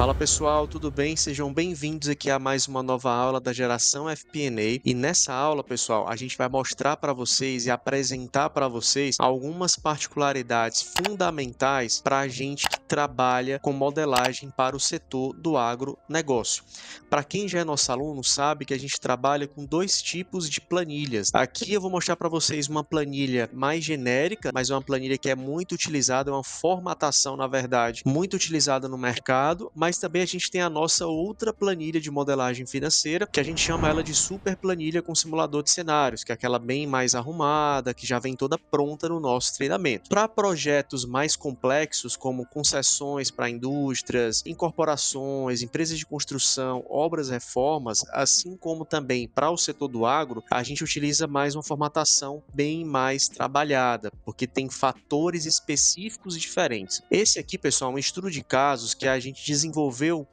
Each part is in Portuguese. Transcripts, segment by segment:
Fala pessoal, tudo bem? Sejam bem-vindos aqui a mais uma nova aula da geração FP&A. E nessa aula, pessoal, a gente vai mostrar para vocês e apresentar para vocês algumas particularidades fundamentais para a gente que trabalha com modelagem para o setor do agronegócio. Para quem já é nosso aluno, sabe que a gente trabalha com dois tipos de planilhas. Aqui eu vou mostrar para vocês uma planilha mais genérica, mas é uma planilha que é muito utilizada, é uma formatação, na verdade, muito utilizada no mercado, mas também a gente tem a nossa outra planilha de modelagem financeira, que a gente chama ela de super planilha com simulador de cenários, que é aquela bem mais arrumada, que já vem toda pronta no nosso treinamento. Para projetos mais complexos, como concessões para indústrias, incorporações, empresas de construção, obras, reformas, assim como também para o setor do agro, a gente utiliza mais uma formatação bem mais trabalhada, porque tem fatores específicos e diferentes. Esse aqui, pessoal, é um estudo de casos que a gente desenvolveu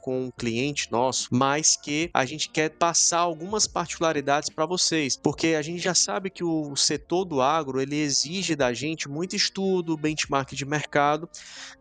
com um cliente nosso, mas que a gente quer passar algumas particularidades para vocês, porque a gente já sabe que o setor do agro, ele exige da gente muito estudo, benchmark de mercado,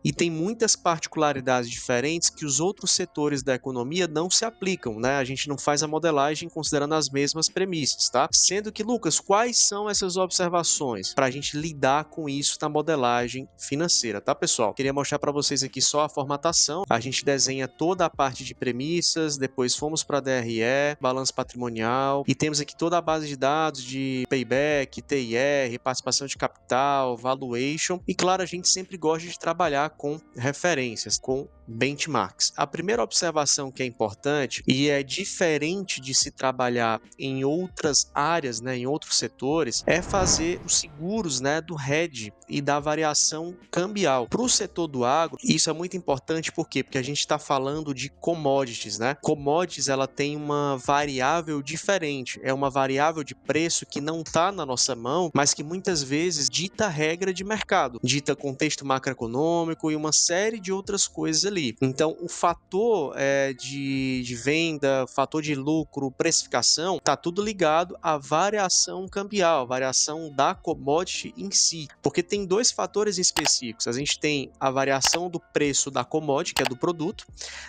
e tem muitas particularidades diferentes que os outros setores da economia não se aplicam, né? A gente não faz a modelagem considerando as mesmas premissas, tá? Sendo que, Lucas, quais são essas observações para a gente lidar com isso na modelagem financeira, tá, pessoal? Queria mostrar para vocês aqui só a formatação. A gente desenha toda a parte de premissas, depois fomos para DRE, balanço patrimonial, e temos aqui toda a base de dados de payback, TIR, participação de capital, valuation, e claro, a gente sempre gosta de trabalhar com referências, com benchmarks. A primeira observação que é importante e é diferente de se trabalhar em outras áreas, né, em outros setores, é fazer os seguros, né, do hedge e da variação cambial. Para o setor do agro, isso é muito importante, por quê? Porque a gente está falando de commodities, né? Commodities, ela tem uma variável diferente, é uma variável de preço que não está na nossa mão, mas que muitas vezes dita a regra de mercado, dita contexto macroeconômico e uma série de outras coisas ali. Então, o fator de venda, fator de lucro, precificação, está tudo ligado à variação cambial, variação da commodity em si, porque tem dois fatores específicos. A gente tem a variação do preço da commodity, que é do produto,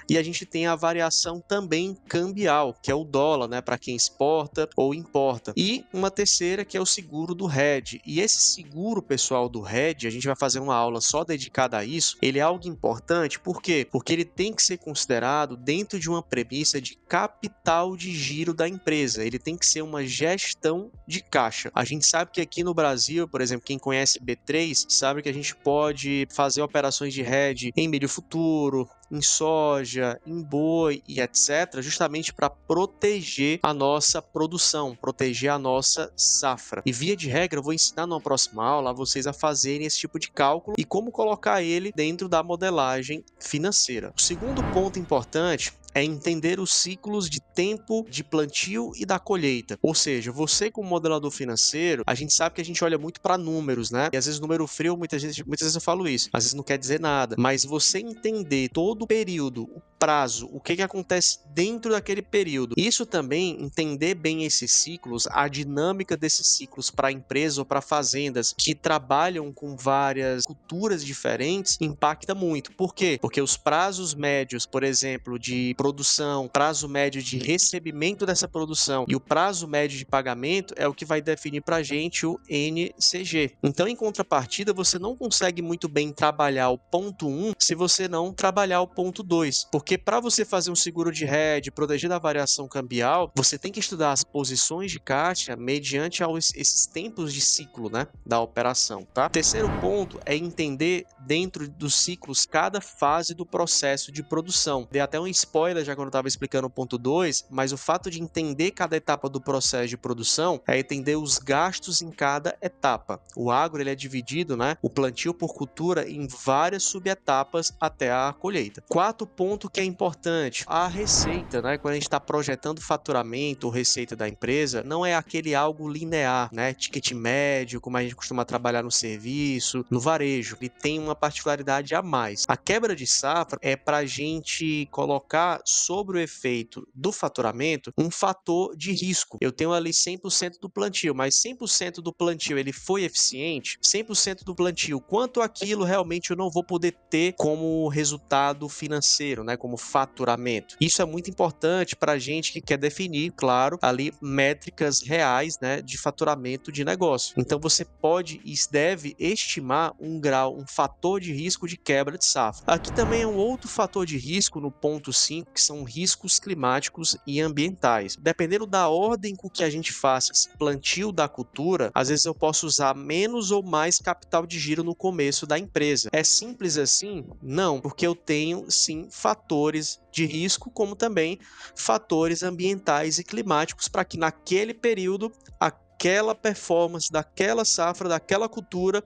e a gente tem a variação também cambial, que é o dólar, né, para quem exporta ou importa. E uma terceira, que é o seguro do hedge. E esse seguro, pessoal, do hedge, a gente vai fazer uma aula só dedicada a isso, ele é algo importante, por quê? Porque ele tem que ser considerado dentro de uma premissa de capital de giro da empresa, ele tem que ser uma gestão de caixa. A gente sabe que aqui no Brasil, por exemplo, quem conhece B3, sabe que a gente pode fazer operações de hedge em milho futuro, em soja, em boi e etc., justamente para proteger a nossa produção, proteger a nossa safra. E via de regra, eu vou ensinar numa próxima aula a vocês a fazerem esse tipo de cálculo e como colocar ele dentro da modelagem financeira. O segundo ponto importante é entender os ciclos de tempo de plantio e da colheita. Ou seja, você como modelador financeiro, a gente sabe que a gente olha muito para números, né? E às vezes número frio, muitas vezes eu falo isso, às vezes não quer dizer nada, mas você entender todo o período, o prazo, o que acontece dentro daquele período. Isso também, entender bem esses ciclos, a dinâmica desses ciclos para empresas ou para fazendas que trabalham com várias culturas diferentes, impacta muito. Por quê? Porque os prazos médios, por exemplo, de produção, prazo médio de recebimento dessa produção e o prazo médio de pagamento é o que vai definir para a gente o NCG. Então, em contrapartida, você não consegue muito bem trabalhar o ponto 1 se você não trabalhar o ponto 2, porque para você fazer um seguro de hedge, proteger da variação cambial, você tem que estudar as posições de caixa mediante esses tempos de ciclo, né, da operação, tá? Terceiro ponto é entender dentro dos ciclos cada fase do processo de produção. Dei até um spoiler já quando eu estava explicando o ponto 2, mas o fato de entender cada etapa do processo de produção é entender os gastos em cada etapa. O agro, ele é dividido, né, o plantio por cultura, em várias subetapas até a colheita. Quarto ponto que é importante, a receita, né, quando a gente está projetando o faturamento ou receita da empresa, não é aquele algo linear, né, ticket médio, como a gente costuma trabalhar no serviço, no varejo. Ele tem uma particularidade a mais. A quebra de safra é para a gente colocar sobre o efeito do faturamento um fator de risco. Eu tenho ali 100% do plantio, mas 100% do plantio ele foi eficiente? 100% do plantio, quanto aquilo realmente eu não vou poder ter como resultado financeiro, né, como como faturamento. Isso é muito importante para a gente que quer definir, claro, ali métricas reais, né, de faturamento de negócio. Então você pode e deve estimar um grau, um fator de risco de quebra de safra. Aqui também é um outro fator de risco no ponto 5, que são riscos climáticos e ambientais. Dependendo da ordem com que a gente faça esse plantio da cultura, às vezes eu posso usar menos ou mais capital de giro no começo da empresa. É simples assim? Não, porque eu tenho sim fatores de risco, como também fatores ambientais e climáticos para que naquele período aquela performance daquela safra, daquela cultura,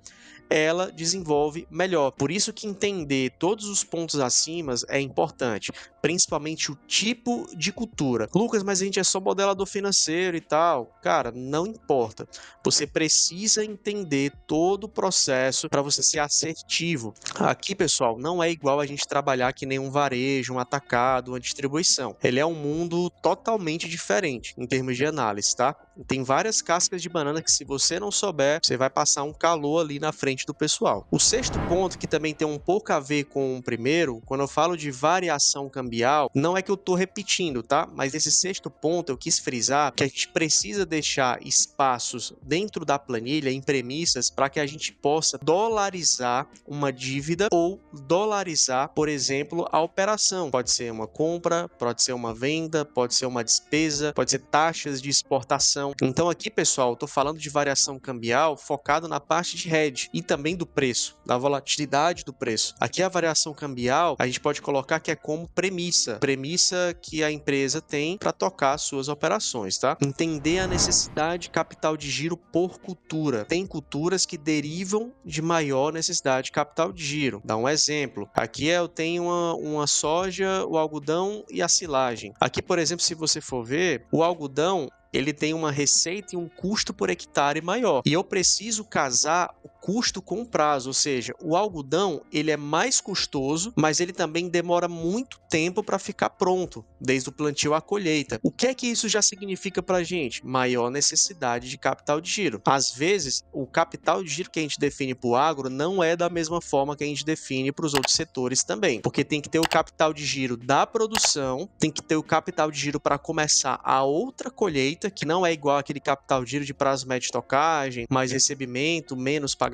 ela desenvolve melhor. Por isso que entender todos os pontos acima é importante, principalmente o tipo de cultura. Lucas, mas a gente é só modelador financeiro e tal. Cara, não importa. Você precisa entender todo o processo para você ser assertivo. Aqui, pessoal, não é igual a gente trabalhar que nem um varejo, um atacado, uma distribuição. Ele é um mundo totalmente diferente em termos de análise, tá? Tem várias cascas de banana que, se você não souber, você vai passar um calor ali na frente do pessoal. O sexto ponto, que também tem um pouco a ver com o primeiro, quando eu falo de variação cambial, não é que eu estou repetindo, tá? Mas esse sexto ponto eu quis frisar que a gente precisa deixar espaços dentro da planilha em premissas para que a gente possa dolarizar uma dívida ou dolarizar, por exemplo, a operação. Pode ser uma compra, pode ser uma venda, pode ser uma despesa, pode ser taxas de exportação. Então aqui, pessoal, eu estou falando de variação cambial focado na parte de hedge e também do preço, da volatilidade do preço. Aqui a variação cambial a gente pode colocar que é como premissa que a empresa tem para tocar suas operações, tá? Entender a necessidade de capital de giro por cultura. Tem culturas que derivam de maior necessidade de capital de giro. Dá um exemplo. Aqui eu tenho uma soja, o algodão e a silagem. Aqui, por exemplo, se você for ver, o algodão ele tem uma receita e um custo por hectare maior. E eu preciso casar o custo com o prazo, ou seja, o algodão ele é mais custoso, mas ele também demora muito tempo para ficar pronto, desde o plantio à colheita. O que é que isso já significa para a gente? Maior necessidade de capital de giro. Às vezes, o capital de giro que a gente define para o agro não é da mesma forma que a gente define para os outros setores também, porque tem que ter o capital de giro da produção, tem que ter o capital de giro para começar a outra colheita, que não é igual aquele capital de giro de prazo médio de estocagem, mais recebimento, menos pagamento.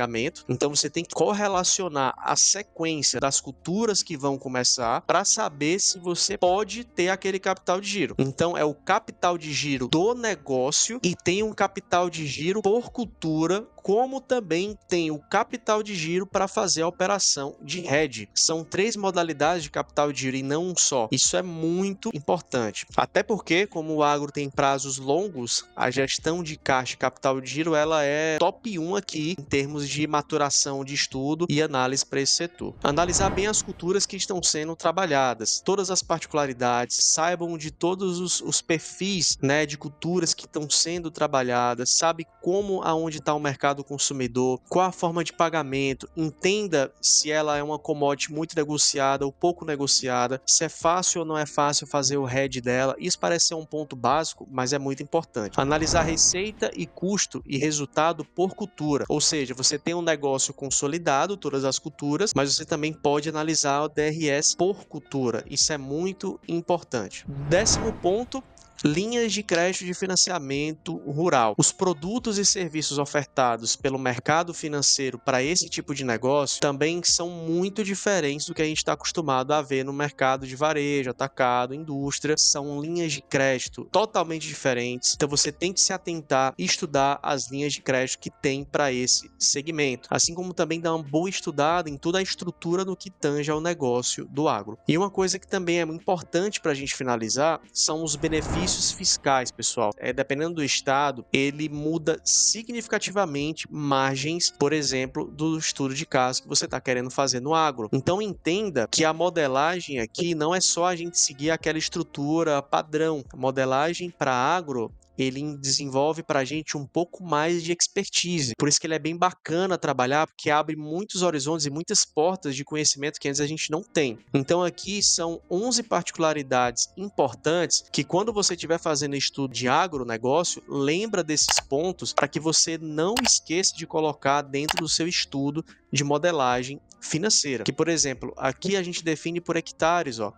Então você tem que correlacionar a sequência das culturas que vão começar para saber se você pode ter aquele capital de giro. Então é o capital de giro do negócio e tem um capital de giro por cultura, como também tem o capital de giro para fazer a operação de hedge. São 3 modalidades de capital de giro e não um só. Isso é muito importante. Até porque, como o agro tem prazos longos, a gestão de caixa e capital de giro ela é top 1 aqui em termos de maturação de estudo e análise para esse setor. Analisar bem as culturas que estão sendo trabalhadas, todas as particularidades, saibam de todos os perfis, né, de culturas que estão sendo trabalhadas, sabe como, aonde está o mercado consumidor, qual a forma de pagamento, entenda se ela é uma commodity muito negociada ou pouco negociada, se é fácil ou não é fácil fazer o hedge dela. Isso parece ser um ponto básico, mas é muito importante. Analisar receita e custo e resultado por cultura, ou seja, você tem um negócio consolidado, todas as culturas, mas você também pode analisar o DRS por cultura. Isso é muito importante. 10º ponto, linhas de crédito de financiamento rural. Os produtos e serviços ofertados pelo mercado financeiro para esse tipo de negócio também são muito diferentes do que a gente está acostumado a ver no mercado de varejo, atacado, indústria. São linhas de crédito totalmente diferentes. Então você tem que se atentar e estudar as linhas de crédito que tem para esse segmento. Assim como também dar uma boa estudada em toda a estrutura do que tange ao negócio do agro. E uma coisa que também é muito importante para a gente finalizar são os benefícios fiscais, pessoal. Dependendo do estado, ele muda significativamente margens, por exemplo, do estudo de caso que você está querendo fazer no agro. Então entenda que a modelagem aqui não é só a gente seguir aquela estrutura padrão. A modelagem para agro ele desenvolve para a gente um pouco mais de expertise. Por isso que ele é bem bacana trabalhar, porque abre muitos horizontes e muitas portas de conhecimento que antes a gente não tem. Então aqui são 11 particularidades importantes que quando você estiver fazendo estudo de agronegócio, lembra desses pontos para que você não esqueça de colocar dentro do seu estudo de modelagem financeira. Que, por exemplo, aqui a gente define por hectares, ó.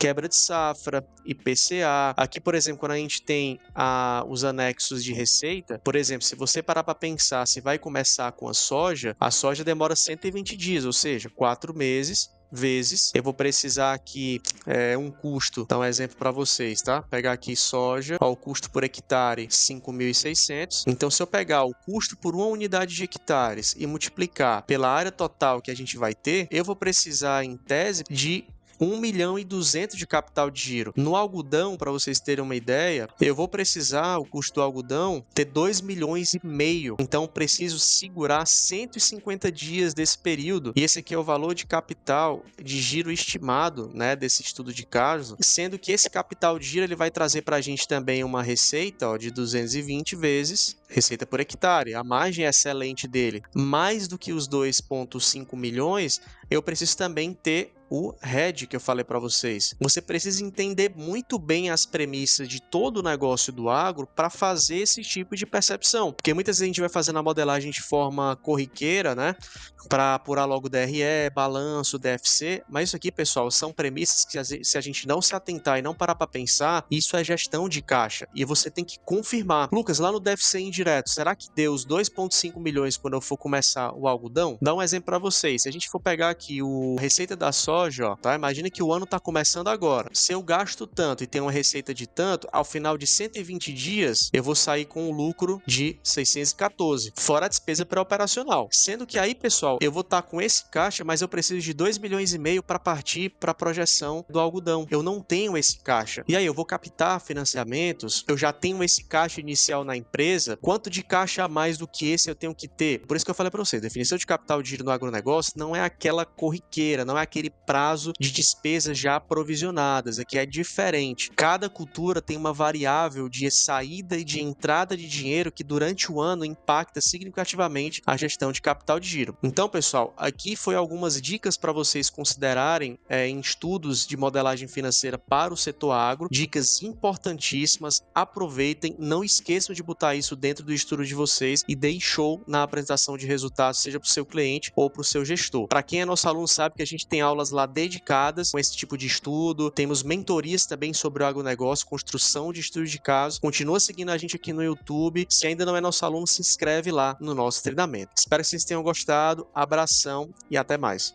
quebra de safra, IPCA. Aqui, por exemplo, quando a gente tem os anexos de receita, por exemplo, se você parar para pensar se vai começar com a soja demora 120 dias, ou seja, 4 meses. Vezes, eu vou precisar aqui um custo, dar um exemplo para vocês, tá? Pegar aqui soja, ó, o custo por hectare 5.600. Então, se eu pegar o custo por uma unidade de hectares e multiplicar pela área total que a gente vai ter, eu vou precisar, em tese, de 1.200.000 de capital de giro. No algodão, para vocês terem uma ideia, eu vou precisar, o custo do algodão, ter 2,5 milhões. Então, preciso segurar 150 dias desse período. E esse aqui é o valor de capital de giro estimado, né, desse estudo de caso, sendo que esse capital de giro ele vai trazer para a gente também uma receita, ó, de 220 vezes receita por hectare. A margem é excelente dele. Mais do que os 2,5 milhões, eu preciso também ter o hedge que eu falei para vocês. Você precisa entender muito bem as premissas de todo o negócio do agro para fazer esse tipo de percepção. Porque muitas vezes a gente vai fazendo a modelagem de forma corriqueira, né? Para apurar logo DRE, balanço, DFC. Mas isso aqui, pessoal, são premissas que se a gente não se atentar e não parar para pensar, isso é gestão de caixa. E você tem que confirmar. Lucas, lá no DFC indireto, será que deu os 2,5 milhões quando eu for começar o algodão? Dá um exemplo para vocês. Se a gente for pegar aqui o receita da soja, ó, tá? Imagina que o ano está começando agora. Se eu gasto tanto e tenho uma receita de tanto, ao final de 120 dias, eu vou sair com um lucro de 614, fora a despesa pré-operacional. Sendo que aí, pessoal, eu vou estar com esse caixa, mas eu preciso de 2,5 milhões para partir para a projeção do algodão. Eu não tenho esse caixa. E aí, eu vou captar financiamentos, eu já tenho esse caixa inicial na empresa, quanto de caixa a mais do que esse eu tenho que ter? Por isso que eu falei para vocês, definição de capital de giro no agronegócio não é aquela corriqueira, não é aquele prazo de despesas já provisionadas, aqui é diferente. Cada cultura tem uma variável de saída e de entrada de dinheiro que durante o ano impacta significativamente a gestão de capital de giro. Então, pessoal, aqui foi algumas dicas para vocês considerarem em estudos de modelagem financeira para o setor agro, dicas importantíssimas, aproveitem, não esqueçam de botar isso dentro do estudo de vocês e deem show na apresentação de resultados, seja para o seu cliente ou para o seu gestor. Para quem é nosso aluno sabe que a gente tem aulas lá dedicadas com esse tipo de estudo, temos mentorias também sobre o agronegócio, construção de estudo de caso. Continua seguindo a gente aqui no YouTube. Se ainda não é nosso aluno, se inscreve lá no nosso treinamento. Espero que vocês tenham gostado. Abração e até mais.